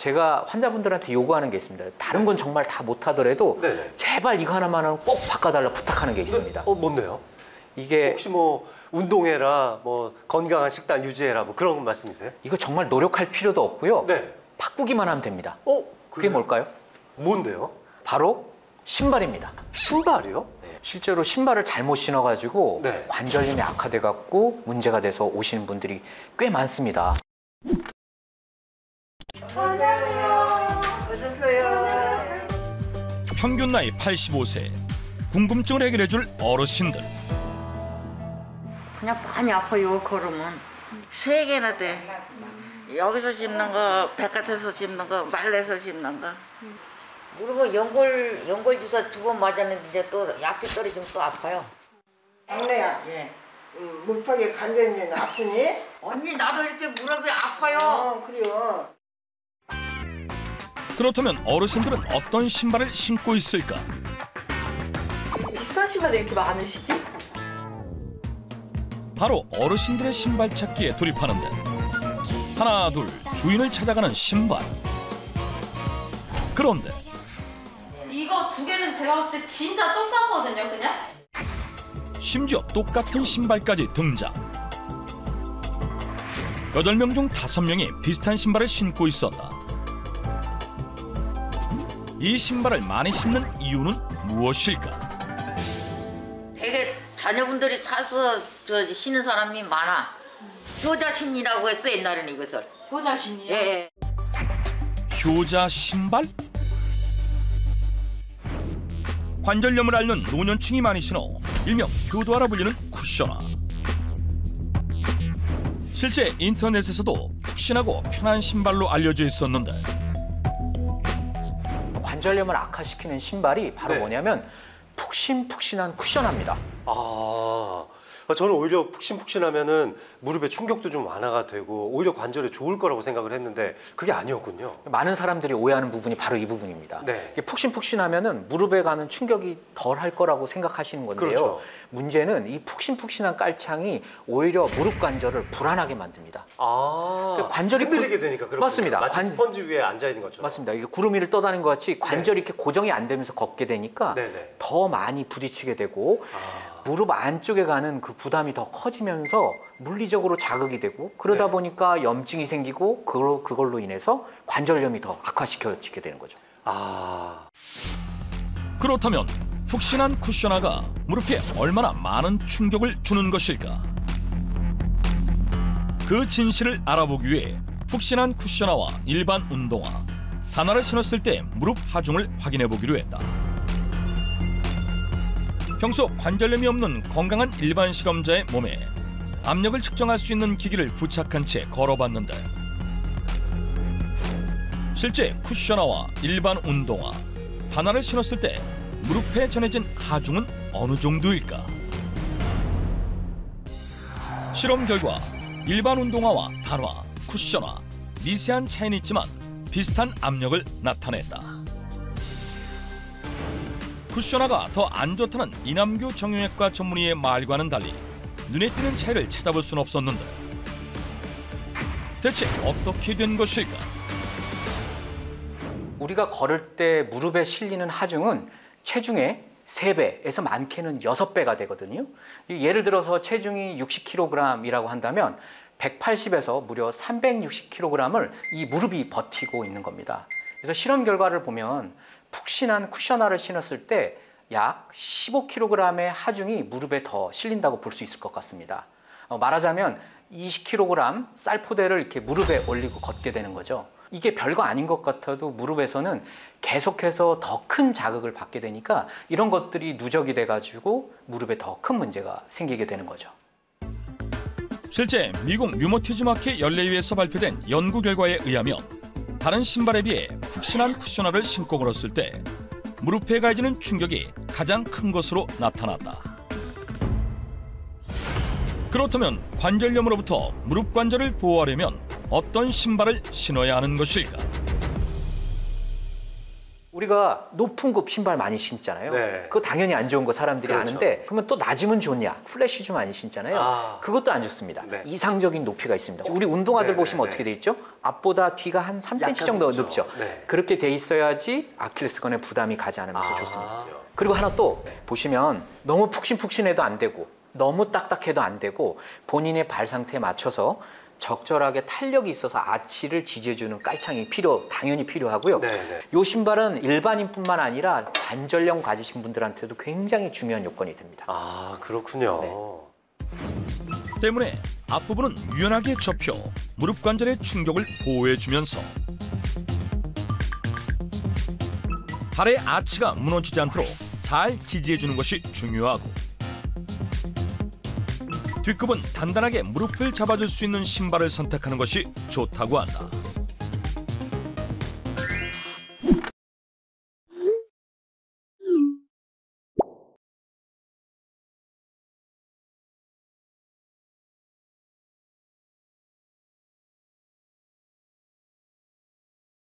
제가 환자분들한테 요구하는 게 있습니다. 다른 건 정말 다 못하더라도 네네. 제발 이거 하나만은 꼭 바꿔달라 부탁하는 게 있습니다. 뭔데요? 이게 혹시 뭐 운동해라, 뭐 건강한 식단 유지해라, 뭐 그런 말씀이세요? 이거 정말 노력할 필요도 없고요. 네. 바꾸기만 하면 됩니다. 그게 그래요? 뭘까요? 뭔데요? 바로 신발입니다. 신발이요? 네, 실제로 신발을 잘못 신어가지고 네. 관절염이 악화돼갖고 문제가 돼서 오시는 분들이 꽤 많습니다. 평균 나이 85세, 궁금증을 해결해줄 어르신들. 그냥 많이 아파요. 걸으면 3개나 돼. 여기서 짚는 거, 백화점에서 짚는 거, 말레에서 짚는 거. 그리고 연골 주사 2번 맞았는데 이제 또 약이 떨어지면 또 아파요. 막내야, 예. 무릎팍에 관절이 아프니? 언니 나도 이렇게 무릎이 아파요. 그래요. 그렇다면 어르신들은 어떤 신발을 신고 있을까? 비슷한 신발이 이렇게 많으시지? 바로 어르신들의 신발 찾기에 돌입하는데 하나 둘 주인을 찾아가는 신발. 그런데 이거 2개는 제가 봤을 때 진짜 똑같거든요, 그냥. 심지어 똑같은 신발까지 등장. 8명 중 5명이 비슷한 신발을 신고 있었다. 이 신발을 많이 신는 이유는 무엇일까? 되게 자녀분들이 사서 신는 사람이 많아. 효자신이라고 했어 옛날에는 이것을. 효자신이요? 예. 효자 신발? 관절염을 앓는 노년층이 많이 신어 일명 효도화라 불리는 쿠셔나. 실제 인터넷에서도 푹신하고 편한 신발로 알려져 있었는데 관절염을 악화시키는 신발이 바로 네. 뭐냐면 푹신푹신한 쿠셔나입니다. 저는 오히려 푹신푹신하면은 무릎에 충격도 좀 완화가 되고 오히려 관절에 좋을 거라고 생각을 했는데 그게 아니었군요. 많은 사람들이 오해하는 부분이 바로 이 부분입니다. 네. 이게 푹신푹신하면은 무릎에 가는 충격이 덜 할 거라고 생각하시는 건데요. 그렇죠. 문제는 이 푹신푹신한 깔창이 오히려 무릎 관절을 불안하게 만듭니다. 관절이 흔들리게 되니까 그렇군요. 맞습니다. 마치 스펀지 위에 앉아 있는 것처럼. 맞습니다. 이게 구름 위를 떠다니는 것 같이 관절이 이렇게 고정이 안 되면서 걷게 되니까 네네. 더 많이 부딪히게 되고 무릎 안쪽에 가는 그 부담이 더 커지면서 물리적으로 자극이 되고 그러다 네. 보니까 염증이 생기고 그걸로 인해서 관절염이 더 악화시켜지게 되는 거죠. 그렇다면 푹신한 쿠셔나가 무릎에 얼마나 많은 충격을 주는 것일까? 그 진실을 알아보기 위해 푹신한 쿠셔나와 일반 운동화 하나를 신었을 때 무릎 하중을 확인해 보기로 했다. 평소 관절염이 없는 건강한 일반 실험자의 몸에 압력을 측정할 수 있는 기기를 부착한 채 걸어봤는데 실제 쿠셔나와 일반 운동화 하나를 신었을 때 무릎에 전해진 하중은 어느 정도일까? 실험 결과 일반 운동화와 단화, 쿠셔나 미세한 차이는 있지만 비슷한 압력을 나타냈다. 쿠셔나가 더 안 좋다는 이남규 정형외과 전문의의 말과는 달리 눈에 띄는 차이를 찾아볼 수는 없었는데 대체 어떻게 된 것일까? 우리가 걸을 때 무릎에 실리는 하중은 체중의 3배에서 많게는 6배가 되거든요. 예를 들어서 체중이 60kg이라고 한다면 180에서 무려 360kg을 이 무릎이 버티고 있는 겁니다. 그래서 실험 결과를 보면 푹신한 쿠셔나를 신었을 때 약 15kg의 하중이 무릎에 더 실린다고 볼 수 있을 것 같습니다. 말하자면 20kg 쌀포대를 이렇게 무릎에 올리고 걷게 되는 거죠. 이게 별거 아닌 것 같아도 무릎에서는 계속해서 더 큰 자극을 받게 되니까 이런 것들이 누적이 돼가지고 무릎에 더 큰 문제가 생기게 되는 거죠. 실제 미국 류머티즘 학회 연례위에서 발표된 연구 결과에 의하면 다른 신발에 비해 푹신한 쿠셔나를 신고 걸었을 때 무릎에 가해지는 충격이 가장 큰 것으로 나타났다. 그렇다면 관절염으로부터 무릎 관절을 보호하려면 어떤 신발을 신어야 하는 것일까? 우리가 높은 굽 신발 많이 신잖아요. 네. 그거 당연히 안 좋은 거 사람들이 그렇죠. 아는데 그러면 또 낮으면 좋냐? 플래시 좀 많이 신잖아요. 그것도 안 좋습니다. 네. 이상적인 높이가 있습니다. 우리 운동화들 네, 보시면 네, 어떻게 돼 있죠? 앞보다 뒤가 한 3cm 정도 높죠. 네. 그렇게 돼 있어야지 아킬레스건에 부담이 가지 않으면서 좋습니다. 그렇군요. 그리고 하나 또 보시면 너무 푹신푹신해도 안 되고 너무 딱딱해도 안 되고 본인의 발 상태에 맞춰서 적절하게 탄력이 있어서 아치를 지지해주는 깔창이 당연히 필요하고요. 네. 이 신발은 일반인뿐만 아니라 관절염 가지신 분들한테도 굉장히 중요한 요건이 됩니다. 아, 그렇군요. 네. 때문에 앞부분은 유연하게 접혀 무릎 관절의 충격을 보호해주면서 발의 아치가 무너지지 않도록 잘 지지해주는 것이 중요하고 뒷급은 단단하게 무릎을 잡아줄 수 있는 신발을 선택하는 것이 좋다고 한다.